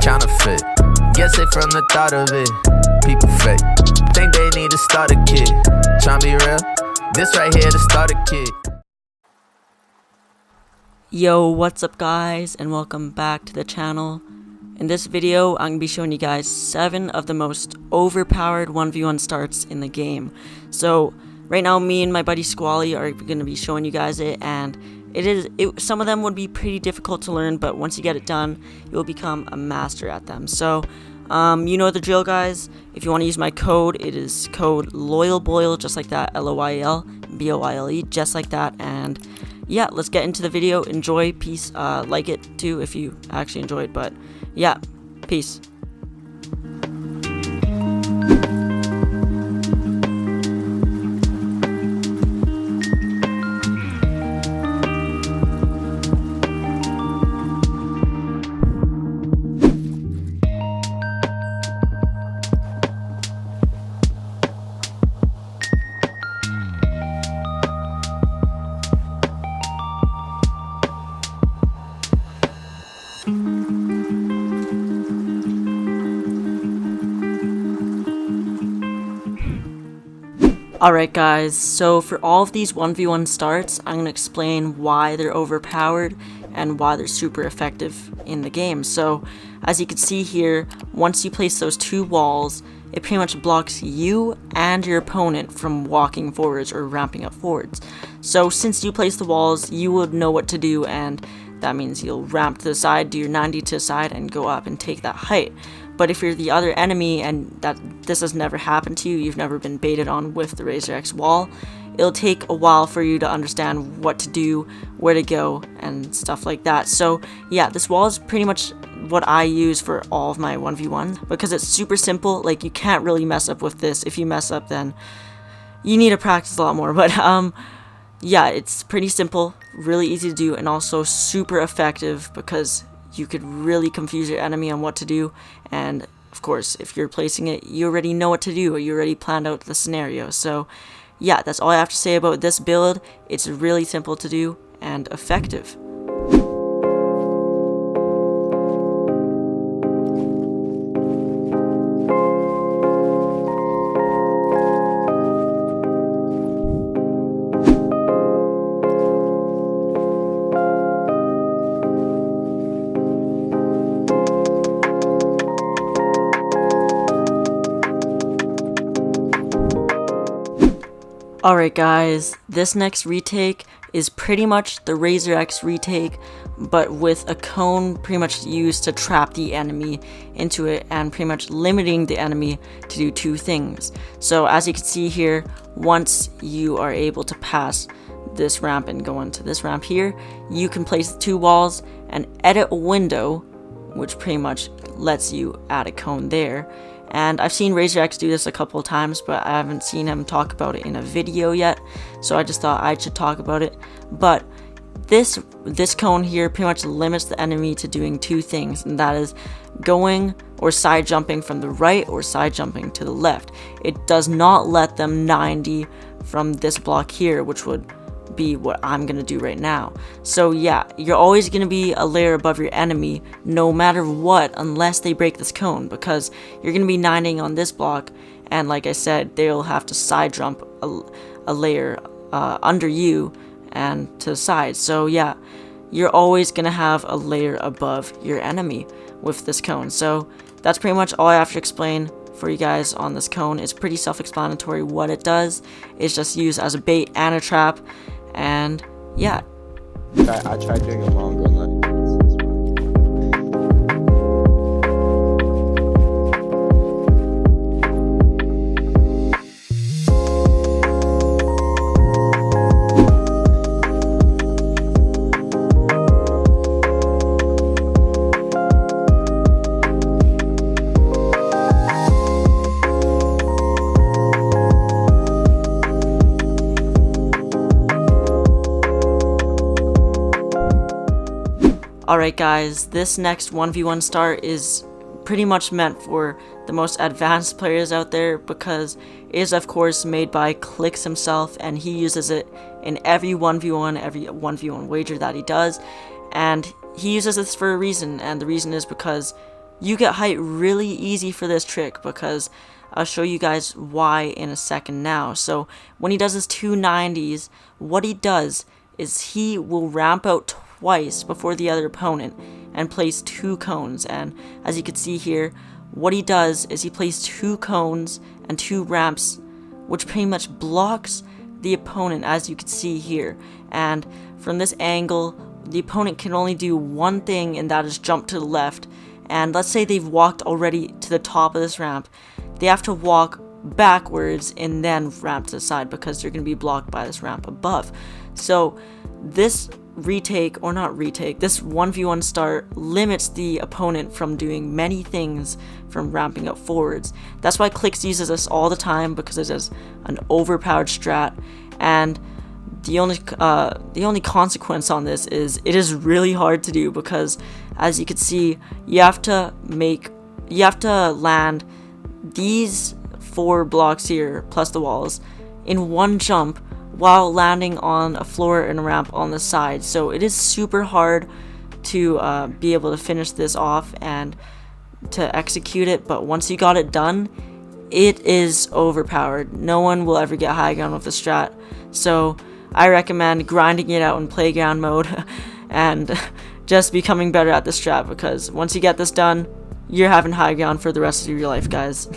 Counterfeit. Guess it from the thought of it. People fake. Think they need to start a kid. Tryna be real. This right here to start a kid. Yo, what's up guys, and welcome back to the channel. In this video, I'm going to be showing you guys 7 of the most overpowered 1v1 starts in the game. So, right now me and my buddy Squally are going to be showing you guys it, and some of them would be pretty difficult to learn, but once you get it done, you'll become a master at them. So, you know the drill guys. If you want to use my code, it is code loyalboyle, just like that, LOYLBOYLE, just like that, and yeah, let's get into the video. Enjoy, peace, like it too if you actually enjoyed, but yeah, peace. Alright guys, so for all of these 1v1 starts, I'm going to explain why they're overpowered and why they're super effective in the game. So, as you can see here, once you place those 2 walls, it pretty much blocks you and your opponent from walking forwards or ramping up forwards. So since you place the walls, you would know what to do, and that means you'll ramp to the side, do your 90 to the side, and go up and take that height. But if you're the other enemy and this has never happened to you, you've never been baited on with the razorx wall, it'll take a while for you to understand what to do, where to go, and stuff like that. So yeah, this wall is pretty much what I use for all of my 1v1 because it's super simple. Like, you can't really mess up with this. If you mess up, then you need to practice a lot more. But yeah, it's pretty simple, really easy to do, and also super effective because you could really confuse your enemy on what to do. And of course, if you're placing it, you already know what to do, or you already planned out the scenario. So yeah, that's all I have to say about this build. It's really simple to do and effective. Alright guys, this next retake is pretty much the razorx retake, but with a cone pretty much used to trap the enemy into it and pretty much limiting the enemy to do 2 things. So as you can see here, once you are able to pass this ramp and go into this ramp here, you can place the 2 walls and edit a window, which pretty much lets you add a cone there. And I've seen razorx do this a couple of times, but I haven't seen him talk about it in a video yet, so I just thought I should talk about it. But this cone here pretty much limits the enemy to doing 2 things, and that is going or side jumping from the right or side jumping to the left. It does not let them 90 from this block here, which would be what I'm gonna do right now. So yeah, you're always gonna be a layer above your enemy no matter what, unless they break this cone, because you're gonna be 90ing on this block, and like I said, they'll have to side jump a layer under you and to the side. So yeah, you're always gonna have a layer above your enemy with this cone. So that's pretty much all I have to explain for you guys on this cone. It's pretty self-explanatory what it does. It's just used as a bait and a trap. And yeah. I tried doing a mongraal like this. Alright guys, this next 1v1 start is pretty much meant for the most advanced players out there, because it is of course made by Clicks himself, and he uses it in every 1v1 wager that he does. And he uses this for a reason, and the reason is because you get height really easy for this trick, because I'll show you guys why in a second now. So when he does his 290s, what he does is he will ramp out twice before the other opponent and place 2 cones. And as you can see here, what he does is he places 2 cones and 2 ramps, which pretty much blocks the opponent, as you can see here. And from this angle, the opponent can only do one thing, and that is jump to the left. And let's say they've walked already to the top of this ramp, they have to walk backwards and then ramp to the side, because they're going to be blocked by this ramp above. So this retake, or not retake, this 1v1 start limits the opponent from doing many things, from ramping up forwards. That's why Clix uses this all the time, because it is an overpowered strat. And the only consequence on this is it is really hard to do, because as you can see, you have to land these 4 blocks here plus the walls in one jump while landing on a floor and a ramp on the side. So it is super hard to be able to finish this off and to execute it, but once you got it done, it is overpowered. No one will ever get high ground with the strat, so I recommend grinding it out in playground mode and just becoming better at the strat, because once you get this done, you're having high ground for the rest of your life, guys.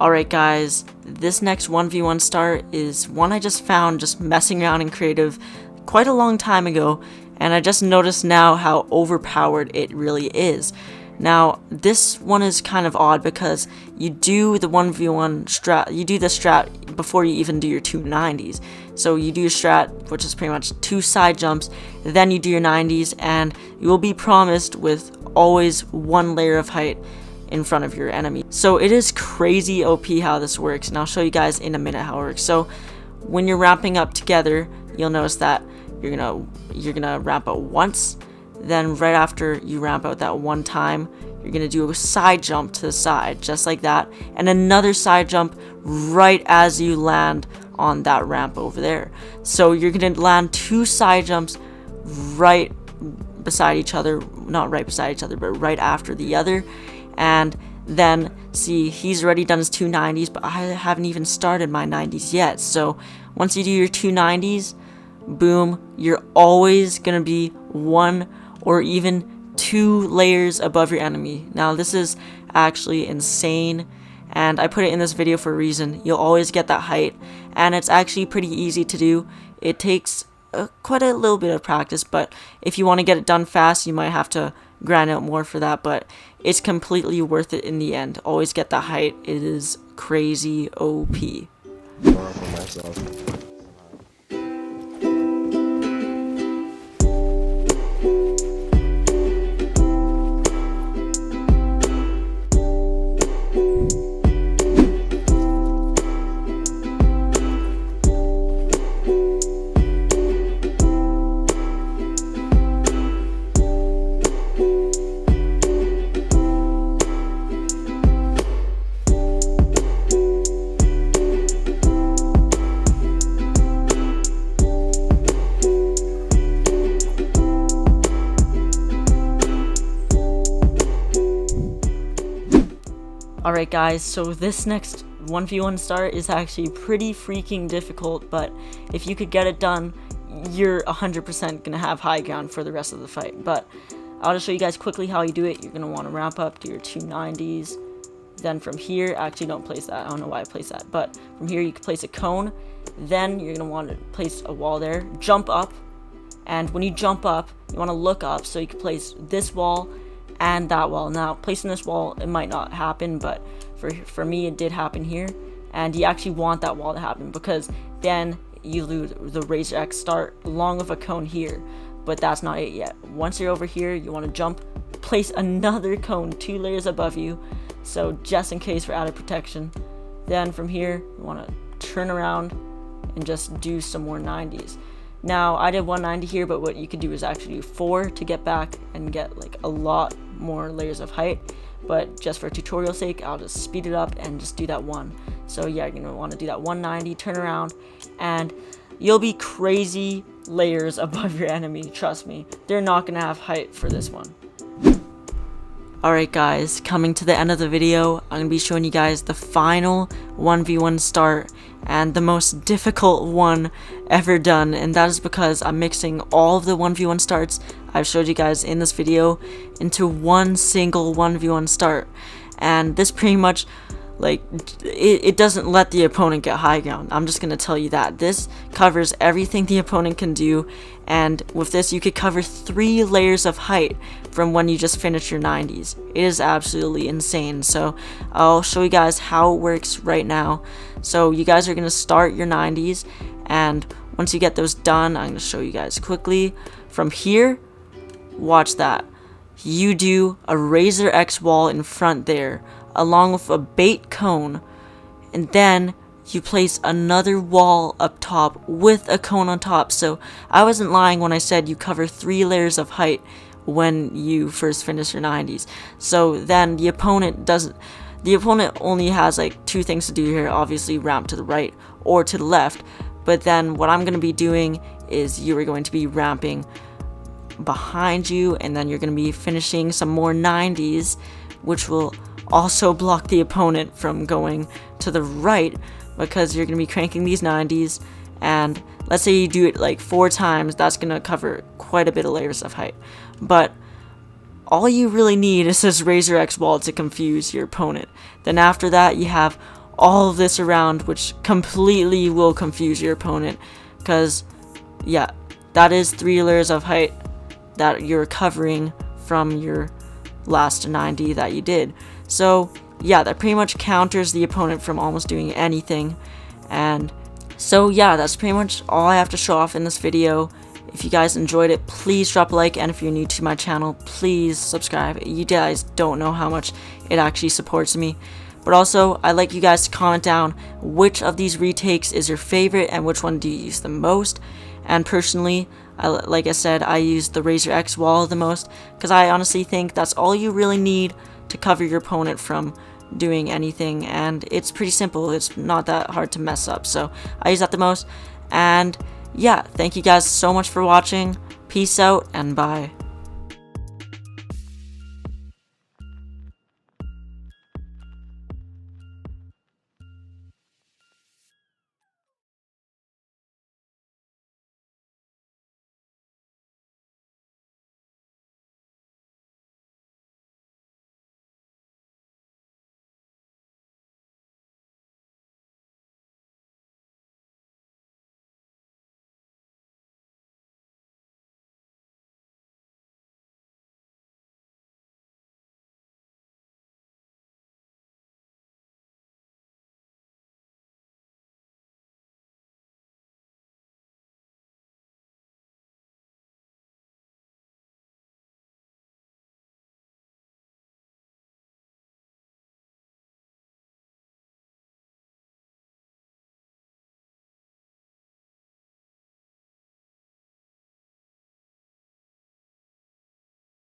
Alright guys, this next 1v1 start is one I just found just messing around in creative quite a long time ago, and I just noticed now how overpowered it really is. Now this one is kind of odd, because you do the 1v1 strat, you do the strat before you even do your 290s. So you do your strat, which is pretty much 2 side jumps, then you do your 90s, and you will be promised with always 1 layer of height in front of your enemy. So it is crazy OP how this works, and I'll show you guys in a minute how it works. So when you're ramping up together, you'll notice that you're gonna ramp out once, then right after you ramp out that one time, you're gonna do a side jump to the side, just like that, and another side jump right as you land on that ramp over there. So you're gonna land 2 side jumps right beside each other, not right beside each other, but right after the other. And then see, he's already done his 290s, but I haven't even started my 90s yet. So once you do your 290s, boom, you're always gonna be 1 or even 2 layers above your enemy. Now this is actually insane, and I put it in this video for a reason. You'll always get that height, and it's actually pretty easy to do. It takes quite a little bit of practice, but if you want to get it done fast, you might have to grind out more for that, but it's completely worth it in the end. Always get the height. It is crazy OP. Alright guys, so this next 1v1 start is actually pretty freaking difficult, but if you could get it done, you're 100% gonna have high ground for the rest of the fight. But I'll just show you guys quickly how you do it. You're gonna want to ramp up to your 290s. Then from here, actually don't place that, I don't know why I placed that, but from here you can place a cone. Then you're gonna want to place a wall there, jump up, and when you jump up, you want to look up, so you can place this wall and that wall. Now placing this wall, it might not happen, but for me it did happen here, and you actually want that wall to happen, because then you lose the razorx start along with a cone here. but that's not it yet. Once you're over here, you want to jump, place another cone 2 layers above you, so just in case for added protection. Then from here, you want to turn around and just do some more 90s. Now I did 190 here, but what you could do is actually do 4 to get back and get like a lot more layers of height. But just for tutorial sake, I'll just speed it up and just do that 1. So yeah, you're gonna want to do that 190, turn around, and you'll be crazy layers above your enemy. Trust me, they're not gonna have height for this one. Alright guys, coming to the end of the video, I'm going to be showing you guys the final 1v1 start and the most difficult one ever done, and that is because I'm mixing all of the 1v1 starts I've showed you guys in this video into one single 1v1 start. And this pretty much, like, it doesn't let the opponent get high ground. I'm just gonna tell you that. This covers everything the opponent can do, and with this you could cover 3 layers of height from when you just finish your 90s. It is absolutely insane. So I'll show you guys how it works right now. So you guys are gonna start your 90s, and once you get those done, I'm gonna show you guys quickly. From here, watch that. You do a razorx wall in front there, along with a bait cone, and then you place another wall up top with a cone on top. So I wasn't lying when I said you cover 3 layers of height when you first finish your 90s. So then the opponent only has like 2 things to do here, obviously ramp to the right or to the left, but then what I'm going to be doing is you are going to be ramping behind you, and then you're going to be finishing some more 90s, which will also block the opponent from going to the right, because you're going to be cranking these 90s, and let's say you do it like 4 times, that's going to cover quite a bit of layers of height. But all you really need is this razorx wall to confuse your opponent. Then after that, you have all of this around, which completely will confuse your opponent, because yeah, that is 3 layers of height that you're covering from your last 90 that you did. So yeah, that pretty much counters the opponent from almost doing anything. And so yeah, that's pretty much all I have to show off in this video. If you guys enjoyed it, please drop a like, and if you're new to my channel, please subscribe. You guys don't know how much it actually supports me. But also, I'd like you guys to comment down which of these retakes is your favorite and which one do you use the most. And personally, like I said, I use the razorx wall the most, because I honestly think that's all you really need to cover your opponent from doing anything, and it's pretty simple. It's not that hard to mess up, so I use that the most. And yeah, thank you guys so much for watching. Peace out and bye.